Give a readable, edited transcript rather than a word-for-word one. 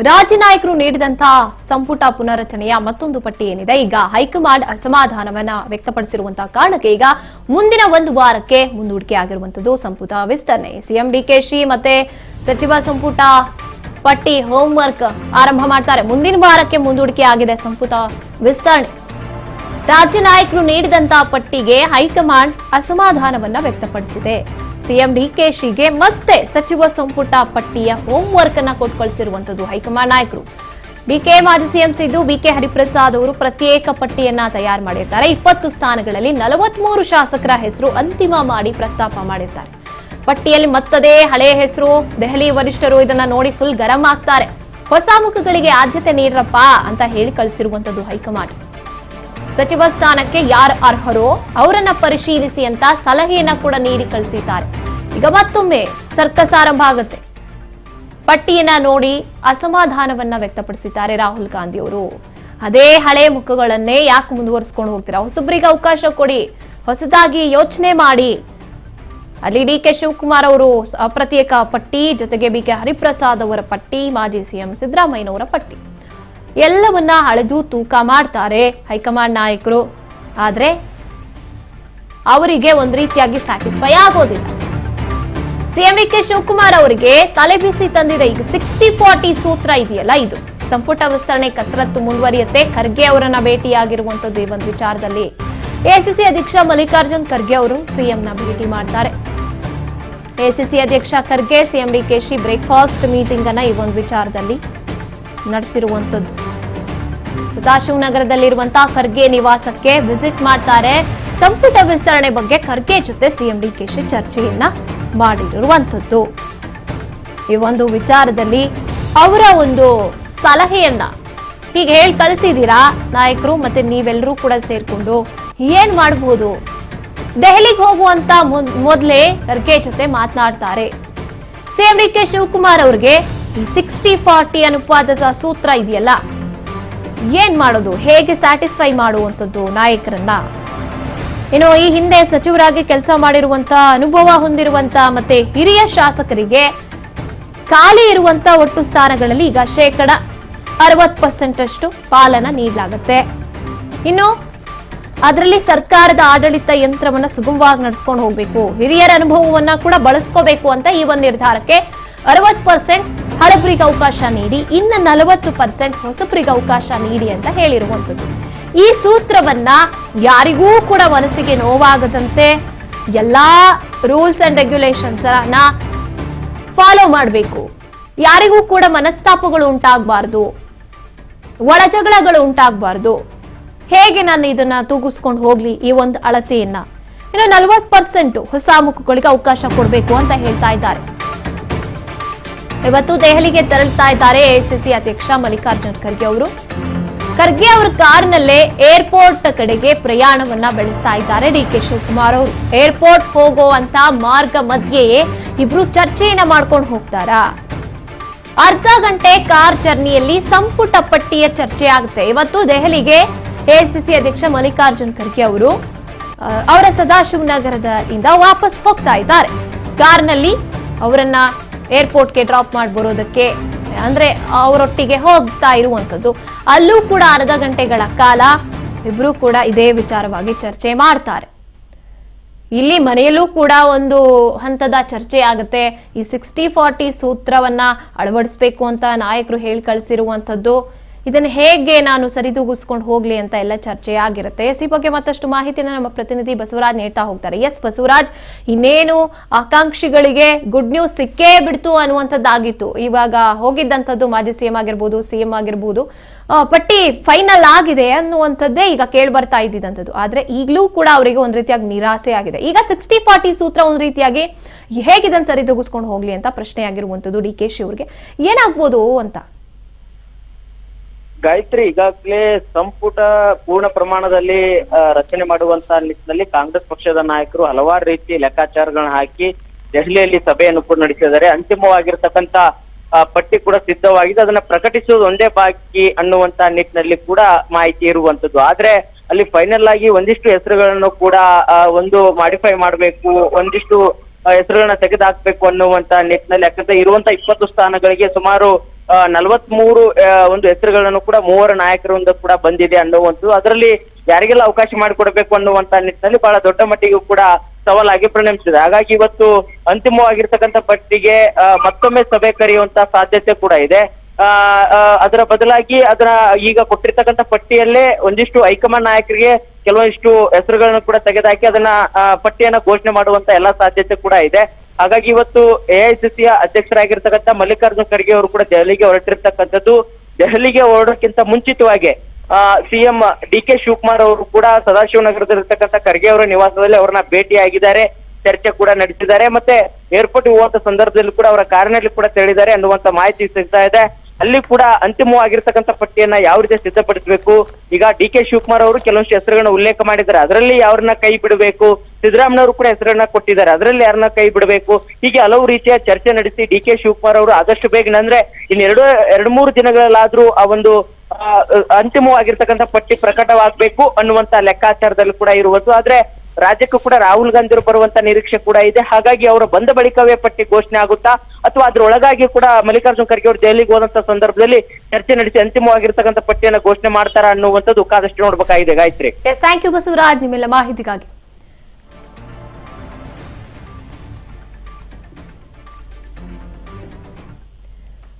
ರಾಜ್ಯ ನಾಯಕರು ನೀಡಿದಂತಹ ಸಂಪುಟ ಪುನರಚನೆಯ ಮತ್ತೊಂದು ಪಟ್ಟಿ ಏನಿದೆ. ಈಗ ಹೈಕಮಾಂಡ್ ಅಸಮಾಧಾನವನ್ನ ವ್ಯಕ್ತಪಡಿಸಿರುವಂತಹ ಕಾರಣಕ್ಕೆ ಈಗ ಮುಂದಿನ ಒಂದು ವಾರಕ್ಕೆ ಮುಂದೂಡಿಕೆ ಆಗಿರುವಂತದ್ದು ಸಂಪುಟ ವಿಸ್ತರಣೆ. ಸಿಎಂ ಡಿಕೆಶಿ ಮತ್ತೆ ಸಚಿವ ಸಂಪುಟ ಪಟ್ಟಿ ಹೋಂವರ್ಕ್ ಆರಂಭ ಮಾಡ್ತಾರೆ. ಮುಂದಿನ ವಾರಕ್ಕೆ ಮುಂದೂಡಿಕೆ ಆಗಿದೆ ಸಂಪುಟ ವಿಸ್ತರಣೆ. ರಾಜ್ಯ ನಾಯಕರು ನೀಡಿದಂತಹ ಪಟ್ಟಿಗೆ ಹೈಕಮಾಂಡ್ ಅಸಮಾಧಾನವನ್ನ ವ್ಯಕ್ತಪಡಿಸಿದೆ. ಸಿಎಂ ಡಿಕೆಶಿಗೆ ಮತ್ತೆ ಸಚಿವ ಸಂಪುಟ ಪಟ್ಟಿಯ ಹೋಂವರ್ಕ್ ಅನ್ನ ಕೊಟ್ಕೊಳ್ತಿರುವಂತದ್ದು ಹೈಕಮಾಂಡ್ ನಾಯಕರು. ಡಿಕೆ ಮಾಜಿ ಸಿಎಂ ಸಿದ್ದು, ಬಿಕೆ ಹರಿಪ್ರಸಾದ್ ಅವರು ಪ್ರತ್ಯೇಕ ಪಟ್ಟಿಯನ್ನ ತಯಾರು ಮಾಡಿರ್ತಾರೆ. 20 ಸ್ಥಾನಗಳಲ್ಲಿ 43 ಶಾಸಕರ ಹೆಸರು ಅಂತಿಮ ಮಾಡಿ ಪ್ರಸ್ತಾಪ ಮಾಡಿರ್ತಾರೆ. ಪಟ್ಟಿಯಲ್ಲಿ ಮತ್ತದೇ ಹಳೆಯ ಹೆಸರು. ದೆಹಲಿ ವರಿಷ್ಠರು ಇದನ್ನ ನೋಡಿ ಫುಲ್ ಗರಂ ಆಗ್ತಾರೆ. ಹೊಸ ಮುಖಗಳಿಗೆ ಆದ್ಯತೆ ನೀಡ್ರಪ್ಪ ಅಂತ ಹೇಳಿ ಕಳಿಸಿರುವಂತದ್ದು ಹೈಕಮಾಂಡ್. ಸಚಿವ ಸ್ಥಾನಕ್ಕೆ ಯಾರು ಅರ್ಹರೋ ಅವರನ್ನ ಪರಿಶೀಲಿಸಿ ಅಂತ ಸಲಹೆಯನ್ನ ಕೂಡ ನೀಡಿ ಕಳಿಸಿದ್ದಾರೆ. ಈಗ ಮತ್ತೊಮ್ಮೆ ಸರ್ಕಸ್ ಆರಂಭ ಆಗುತ್ತೆ. ಪಟ್ಟಿಯನ್ನ ನೋಡಿ ಅಸಮಾಧಾನವನ್ನ ವ್ಯಕ್ತಪಡಿಸಿದ್ದಾರೆ ರಾಹುಲ್ ಗಾಂಧಿ ಅವರು. ಅದೇ ಹಳೆ ಮುಖಗಳನ್ನೇ ಯಾಕೆ ಮುಂದುವರಿಸಿಕೊಂಡು ಹೋಗ್ತೀರಾ? ಹೊಸಬ್ರಿಗೆ ಅವಕಾಶ ಕೊಡಿ, ಹೊಸದಾಗಿ ಯೋಚನೆ ಮಾಡಿ. ಅಲ್ಲಿ ಡಿಕೆ ಶಿವಕುಮಾರ್ ಅವರು ಪ್ರತ್ಯೇಕ ಪಟ್ಟಿ, ಜೊತೆಗೆ ಬಿಕೆ ಹರಿಪ್ರಸಾದ್ ಅವರ ಪಟ್ಟಿ, ಮಾಜಿ ಸಿಎಂ ಸಿದ್ದರಾಮಯ್ಯನವರ ಪಟ್ಟಿ ಎಲ್ಲವನ್ನ ಅಳೆದು ತೂಕ ಮಾಡ್ತಾರೆ ಹೈಕಮಾಂಡ್ ನಾಯಕರು. ಆದ್ರೆ ಅವರಿಗೆ ಒಂದ್ ರೀತಿಯಾಗಿ ಸ್ಯಾಟಿಸ್ಫೈ ಆಗೋದಿಲ್ಲ. ಸಿಎಂ ಡಿಕೆ ಶಿವಕುಮಾರ್ ಅವರಿಗೆ ತಲೆಬಿಸಿ ತಂದಿದೆ ಈಗ 60-40 ಸೂತ್ರ ಇದೆಯಲ್ಲ, ಇದು ಸಂಪುಟ ವಿಸ್ತರಣೆ ಕಸರತ್ತು ಮುಂದುವರಿಯುತ್ತೆ. ಖರ್ಗೆ ಅವರನ್ನ ಭೇಟಿಯಾಗಿರುವಂತದ್ದು ಈ ಒಂದು ವಿಚಾರದಲ್ಲಿ. ಎಸಿಸಿ ಅಧ್ಯಕ್ಷ ಮಲ್ಲಿಕಾರ್ಜುನ್ ಖರ್ಗೆ ಅವರು ಸಿಎಂನ ಭೇಟಿ ಮಾಡ್ತಾರೆ. ಎಸಿಸಿ ಅಧ್ಯಕ್ಷ Kharge CM DKShi breakfast meeting ಅನ್ನ ಈ ಒಂದು ವಿಚಾರದಲ್ಲಿ ನಡೆಸಿರುವಂತದ್ದು. ಸದಾಶಿವನಗರದಲ್ಲಿರುವಂತಹ ಖರ್ಗೆ ನಿವಾಸಕ್ಕೆ ವಿಸಿಟ್ ಮಾಡ್ತಾರೆ. ಸಂಪುಟ ವಿಸ್ತರಣೆ ಬಗ್ಗೆ ಖರ್ಗೆ ಜೊತೆ ಸಿಎಂ ಡಿಕೆಶಿ ಚರ್ಚೆಯನ್ನ ಮಾಡಿರುವಂತದ್ದು. ಈ ಒಂದು ವಿಚಾರದಲ್ಲಿ ಅವರ ಒಂದು ಸಲಹೆಯನ್ನ ಹೀಗೆ ಹೇಳಿ ಕಳಿಸಿದೀರಾ ನಾಯಕರು, ಮತ್ತೆ ನೀವೆಲ್ಲರೂ ಕೂಡ ಸೇರ್ಕೊಂಡು ಏನ್ ಮಾಡಬಹುದು? ದೆಹಲಿಗೆ ಹೋಗುವಂತ ಮೊದಲೇ ಖರ್ಗೆ ಜೊತೆ ಮಾತನಾಡ್ತಾರೆ. ಸಿಎಂ ಡಿಕೆ ಶಿವಕುಮಾರ್ ಅವರಿಗೆ 60-40 ಅನುಪಾತದ ಸೂತ್ರ ಇದೆಯಲ್ಲ, ಏನ್ ಮಾಡೋದು, ಹೇಗೆ ಸ್ಯಾಟಿಸ್ಫೈ ಮಾಡುವಂತದ್ದು ನಾಯಕರನ್ನ? ಇನ್ನು ಈ ಹಿಂದೆ ಸಚಿವರಾಗಿ ಕೆಲಸ ಮಾಡಿರುವಂತ ಅನುಭವ ಹೊಂದಿರುವಂತ ಮತ್ತೆ ಹಿರಿಯ ಶಾಸಕರಿಗೆ ಖಾಲಿ ಇರುವಂತ ಒಟ್ಟು ಸ್ಥಾನಗಳಲ್ಲಿ ಈಗ 60% ಅಷ್ಟು ಪಾಲನ ನೀಡಲಾಗುತ್ತೆ. ಇನ್ನು ಅದರಲ್ಲಿ ಸರ್ಕಾರದ ಆಡಳಿತ ಯಂತ್ರವನ್ನ ಸುಗಮವಾಗಿ ನಡೆಸ್ಕೊಂಡು ಹೋಗ್ಬೇಕು, ಹಿರಿಯರ ಅನುಭವವನ್ನ ಕೂಡ ಬಳಸ್ಕೋಬೇಕು ಅಂತ ಈ ಒಂದು ನಿರ್ಧಾರಕ್ಕೆ 60% ಹಳಬರಿಗೆ ಅವಕಾಶ ನೀಡಿ, ಇನ್ನು 40% ಹೊಸಬರಿಗೆ ಅವಕಾಶ ನೀಡಿ ಅಂತ ಹೇಳಿರುವಂತದ್ದು. ಈ ಸೂತ್ರವನ್ನ ಯಾರಿಗೂ ಕೂಡ ಮನಸ್ಸಿಗೆ ನೋವಾಗದಂತೆ ಎಲ್ಲಾ ರೂಲ್ಸ್ ಅಂಡ್ ರೆಗ್ಯುಲೇಷನ್ಸ್ ಅನ್ನ ಫಾಲೋ ಮಾಡಬೇಕು. ಯಾರಿಗೂ ಕೂಡ ಮನಸ್ತಾಪಗಳು ಉಂಟಾಗಬಾರ್ದು, ಒಳಜಗಳಗಳು ಉಂಟಾಗಬಾರ್ದು. ಹೇಗೆ ನಾನು ಇದನ್ನ ತೂಗಿಸ್ಕೊಂಡು ಹೋಗ್ಲಿ ಈ ಒಂದು ಅಳತೆಯನ್ನ? ಇನ್ನು 40% ಹೊಸ ಮುಖಗಳಿಗೆ ಅವಕಾಶ ಕೊಡಬೇಕು ಅಂತ ಹೇಳ್ತಾ ಇದ್ದಾರೆ. ಇವತ್ತು ದೆಹಲಿಗೆ ತೆರಳುತ್ತಾ ಇದ್ದಾರೆ ಎಐಸಿಸಿ ಅಧ್ಯಕ್ಷ ಮಲ್ಲಿಕಾರ್ಜುನ್ ಖರ್ಗೆ ಅವರು. ಖರ್ಗೆ ಅವರ ಕಾರ್ನಲ್ಲೇ ಏರ್ಪೋರ್ಟ್ ಕಡೆಗೆ ಪ್ರಯಾಣವನ್ನ ಬೆಳೆಸ್ತಾ ಇದ್ದಾರೆ ಡಿಕೆ ಶಿವಕುಮಾರ್ ಅವರು. ಏರ್ಪೋರ್ಟ್ ಹೋಗುವಂತ ಮಾರ್ಗ ಮಧ್ಯೆಯೇ ಇಬ್ರು ಚರ್ಚೆಯನ್ನ ಮಾಡ್ಕೊಂಡು ಹೋಗ್ತಾರಾ? ಅರ್ಧ ಗಂಟೆ ಕಾರ್ ಜರ್ನಿಯಲ್ಲಿ ಸಂಪುಟ ಪಟ್ಟಿಯ ಚರ್ಚೆ ಆಗುತ್ತೆ. ಇವತ್ತು ದೆಹಲಿಗೆ ಎಐಸಿಸಿ ಅಧ್ಯಕ್ಷ ಮಲ್ಲಿಕಾರ್ಜುನ್ ಖರ್ಗೆ ಅವರು ಅವರ ಸದಾಶಿವನಗರದಿಂದ ವಾಪಸ್ ಹೋಗ್ತಾ ಇದ್ದಾರೆ. ಕಾರ್ನಲ್ಲಿ ಅವರನ್ನ ಏರ್ಪೋರ್ಟ್ಗೆ ಡ್ರಾಪ್ ಮಾಡಿ ಬರೋದಕ್ಕೆ, ಅಂದ್ರೆ ಅವರೊಟ್ಟಿಗೆ ಹೋಗ್ತಾ ಇರುವಂತದ್ದು. ಅಲ್ಲೂ ಕೂಡ ಅರ್ಧ ಗಂಟೆಗಳ ಕಾಲ ಇಬ್ರು ಕೂಡ ಇದೇ ವಿಚಾರವಾಗಿ ಚರ್ಚೆ ಮಾಡ್ತಾರೆ. ಇಲ್ಲಿ ಮನೆಯಲ್ಲೂ ಕೂಡ ಒಂದು ಹಂತದ ಚರ್ಚೆ ಆಗುತ್ತೆ. ಈ 60-40 ಸೂತ್ರವನ್ನ ಅಳವಡಿಸಬೇಕು ಅಂತ ನಾಯಕರು ಹೇಳಿ ಕಳಿಸಿರುವಂತದ್ದು. ಇದನ್ನು ಹೇಗೆ ನಾನು ಸರಿದೂಗಿಸ್ಕೊಂಡು ಹೋಗ್ಲಿ ಅಂತ ಎಲ್ಲ ಚರ್ಚೆ ಆಗಿರುತ್ತೆ. ಈ ಬಗ್ಗೆ ಮತ್ತಷ್ಟು ಮಾಹಿತಿನ ನಮ್ಮ ಪ್ರತಿನಿಧಿ ಬಸವರಾಜ್ ನೀಡ್ತಾ ಹೋಗ್ತಾರೆ. ಎಸ್ ಬಸವರಾಜ್, ಇನ್ನೇನು ಆಕಾಂಕ್ಷಿಗಳಿಗೆ ಗುಡ್ ನ್ಯೂಸ್ ಸಿಕ್ಕೇ ಬಿಡ್ತು ಅನ್ನುವಂಥದ್ದಾಗಿತ್ತು. ಇವಾಗ ಹೋಗಿದ್ದಂಥದ್ದು ಮಾಜಿ ಸಿಎಂ ಆಗಿರ್ಬೋದು, ಸಿಎಂ ಆಗಿರ್ಬೋದು, ಪಟ್ಟಿ ಫೈನಲ್ ಆಗಿದೆ ಅನ್ನುವಂಥದ್ದೇ ಈಗ ಕೇಳಿ ಬರ್ತಾ ಇದ್ದಿದ್ದಂಥದ್ದು. ಆದ್ರೆ ಈಗಲೂ ಕೂಡ ಅವರಿಗೆ ಒಂದ್ ರೀತಿಯಾಗಿ ನಿರಾಸೆ ಆಗಿದೆ. ಈಗ 60-40 ಸೂತ್ರ ಒಂದ್ ರೀತಿಯಾಗಿ ಹೇಗಿದನ್ನು ಸರಿದೂಗಿಸ್ಕೊಂಡು ಹೋಗ್ಲಿ ಅಂತ ಪ್ರಶ್ನೆ ಆಗಿರುವಂಥದ್ದು ಡಿಕೆಶಿ ಅವ್ರಿಗೆ. ಏನಾಗ್ಬೋದು ಅಂತ? ಗಾಯತ್ರಿ, ಈಗಾಗಲೇ ಸಂಪುಟ ಪೂರ್ಣ ಪ್ರಮಾಣದಲ್ಲಿ ರಚನೆ ಮಾಡುವಂತ ನಿಟ್ಟಿನಲ್ಲಿ ಕಾಂಗ್ರೆಸ್ ಪಕ್ಷದ ನಾಯಕರು ಹಲವಾರು ರೀತಿ ಲೆಕ್ಕಾಚಾರಗಳನ್ನ ಹಾಕಿ ದೆಹಲಿಯಲ್ಲಿ ಸಭೆಯನ್ನು ಕೂಡ ನಡೆಸಿದ್ದಾರೆ. ಅಂತಿಮವಾಗಿರ್ತಕ್ಕಂತ ಪಟ್ಟಿ ಕೂಡ ಸಿದ್ಧವಾಗಿದೆ. ಅದನ್ನ ಪ್ರಕಟಿಸುವುದು ಒಂದೇ ಬಾಕಿ ಅನ್ನುವಂತ ನಿಟ್ಟಿನಲ್ಲಿ ಕೂಡ ಮಾಹಿತಿ ಇರುವಂತದ್ದು. ಆದ್ರೆ ಅಲ್ಲಿ ಫೈನಲ್ ಆಗಿ ಒಂದಿಷ್ಟು ಹೆಸರುಗಳನ್ನು ಕೂಡ ಒಂದು ಮಾಡಿಫೈ ಮಾಡಬೇಕು, ಒಂದಿಷ್ಟು ಹೆಸರುಗಳನ್ನ ತೆಗೆದುಹಾಕ್ಬೇಕು ಅನ್ನುವಂತ ನಿಟ್ಟಿನಲ್ಲಿ, ಯಾಕಂದ್ರೆ ಇರುವಂತ 20 ಸ್ಥಾನಗಳಿಗೆ ಸುಮಾರು 43 ಒಂದು ಹೆಸರುಗಳನ್ನು ಕೂಡ ಮೂವರ ನಾಯಕರಿಂದ ಕೂಡ ಬಂದಿದೆ ಅನ್ನುವಂಥದ್ದು. ಅದರಲ್ಲಿ ಯಾರಿಗೆಲ್ಲ ಅವಕಾಶ ಮಾಡಿಕೊಡ್ಬೇಕು ಅನ್ನುವಂತ ನಿಟ್ಟಿನಲ್ಲಿ ಬಹಳ ದೊಡ್ಡ ಮಟ್ಟಿಗೂ ಕೂಡ ಸವಾಲಾಗಿ ಪರಿಣಮಿಸಿದೆ. ಹಾಗಾಗಿ ಇವತ್ತು ಅಂತಿಮವಾಗಿರ್ತಕ್ಕಂಥ ಪಟ್ಟಿಗೆ ಮತ್ತೊಮ್ಮೆ ಸಭೆ ಕರೆಯುವಂತ ಸಾಧ್ಯತೆ ಕೂಡ ಇದೆ. ಅದರ ಬದಲಾಗಿ ಅದರ ಈಗ ಕೊಟ್ಟಿರ್ತಕ್ಕಂಥ ಪಟ್ಟಿಯಲ್ಲೇ ಒಂದಿಷ್ಟು ಹೈಕಮಾಂಡ್ ನಾಯಕರಿಗೆ ಕೆಲವೊಂದಿಷ್ಟು ಹೆಸರುಗಳನ್ನು ಕೂಡ ತೆಗೆದುಹಾಕಿ ಅದನ್ನ ಪಟ್ಟಿಯನ್ನ ಘೋಷಣೆ ಮಾಡುವಂತ ಎಲ್ಲಾ ಸಾಧ್ಯತೆ ಕೂಡ ಇದೆ. ಹಾಗಾಗಿ ಇವತ್ತು ಎಐಸಿಸಿಯ ಅಧ್ಯಕ್ಷರಾಗಿರ್ತಕ್ಕಂಥ ಮಲ್ಲಿಕಾರ್ಜುನ್ ಖರ್ಗೆ ಅವರು ಕೂಡ ದೆಹಲಿಗೆ ಹೊರಟಿರ್ತಕ್ಕಂಥದ್ದು. ದೆಹಲಿಗೆ ಹೊರಡೋಕ್ಕಿಂತ ಮುಂಚಿತವಾಗಿ ಸಿಎಂ ಡಿ.ಕೆ. ಶಿವಕುಮಾರ್ ಅವರು ಕೂಡ ಸದಾಶಿವನಗರದಲ್ಲಿರ್ತಕ್ಕಂಥ ಖರ್ಗೆ ಅವರ ನಿವಾಸದಲ್ಲಿ ಅವರನ್ನ ಭೇಟಿಯಾಗಿದ್ದಾರೆ, ಚರ್ಚೆ ಕೂಡ ನಡೆಸಿದ್ದಾರೆ. ಮತ್ತೆ ಏರ್ಪೋರ್ಟ್ ಹೋಗುವಂತ ಸಂದರ್ಭದಲ್ಲಿ ಕೂಡ ಅವರ ಕಾರಿನಲ್ಲಿ ಕೂಡ ತೆರಳಿದ್ದಾರೆ ಅನ್ನುವಂತ ಮಾಹಿತಿ ಸಿಗ್ತಾ ಇದೆ. ಅಲ್ಲಿ ಕೂಡ ಅಂತಿಮವಾಗಿರ್ತಕ್ಕಂಥ ಪಟ್ಟಿಯನ್ನ ಯಾವ ರೀತಿ ಸಿದ್ಧಪಡಿಸಬೇಕು, ಈಗ ಡಿ.ಕೆ. ಶಿವಕುಮಾರ್ ಅವರು ಕೆಲವೊಂದು ಹೆಸರುಗಳನ್ನ ಉಲ್ಲೇಖ ಮಾಡಿದ್ದಾರೆ, ಅದರಲ್ಲಿ ಯಾರನ್ನ ಕೈ ಬಿಡಬೇಕು, ಸಿದ್ದರಾಮಯ್ಯವರು ಕೂಡ ಹೆಸರನ್ನ ಕೊಟ್ಟಿದ್ದಾರೆ, ಅದರಲ್ಲಿ ಯಾರನ್ನ ಕೈ ಬಿಡಬೇಕು, ಹೀಗೆ ಹಲವು ರೀತಿಯ ಚರ್ಚೆ ನಡೆಸಿ ಡಿ.ಕೆ. ಶಿವಕುಮಾರ್ ಅವರು ಆದಷ್ಟು ಬೇಗ ಅಂದ್ರೆ ಎರಡು ಮೂರು ದಿನಗಳಲ್ಲಾದ್ರೂ ಆ ಒಂದು ಅಂತಿಮವಾಗಿರ್ತಕ್ಕಂಥ ಪಟ್ಟಿ ಪ್ರಕಟವಾಗಬೇಕು ಅನ್ನುವಂತ ಲೆಕ್ಕಾಚಾರದಲ್ಲಿ ಕೂಡ ಇರುವುದು. ಆದ್ರೆ ರಾಜ್ಯಕ್ಕೂ ಕೂಡ ರಾಹುಲ್ ಗಾಂಧಿ ಅವರು ಬರುವಂತ ನಿರೀಕ್ಷೆ ಕೂಡ ಇದೆ. ಹಾಗಾಗಿ ಅವರು ಬಂದ ಬಳಿಕವೇ ಪಟ್ಟಿ ಘೋಷಣೆ ಆಗುತ್ತಾ ಅಥವಾ ಅದ್ರೊಳಗಾಗಿ ಕೂಡ ಮಲ್ಲಿಕಾರ್ಜುನ್ ಖರ್ಗೆ ಅವರು ದೆಹಲಿಗೆ ಹೋದಂತ ಸಂದರ್ಭದಲ್ಲಿ ಚರ್ಚೆ ನಡೆಸಿ ಅಂತಿಮವಾಗಿರ್ತಕ್ಕಂಥ ಪಟ್ಟಿಯನ್ನ ಘೋಷಣೆ ಮಾಡ್ತಾರಾ ಅನ್ನುವಂಥದ್ದು ಕಾದಷ್ಟು ನೋಡ್ಬೇಕಾಗಿದೆ. ಗಾಯತ್ರಿ. ಥ್ಯಾಂಕ್ ಯು ಬಸವರಾಜ್ ನಿಮ್ಮೆಲ್ಲ ಮಾಹಿತಿಗಾಗಿ.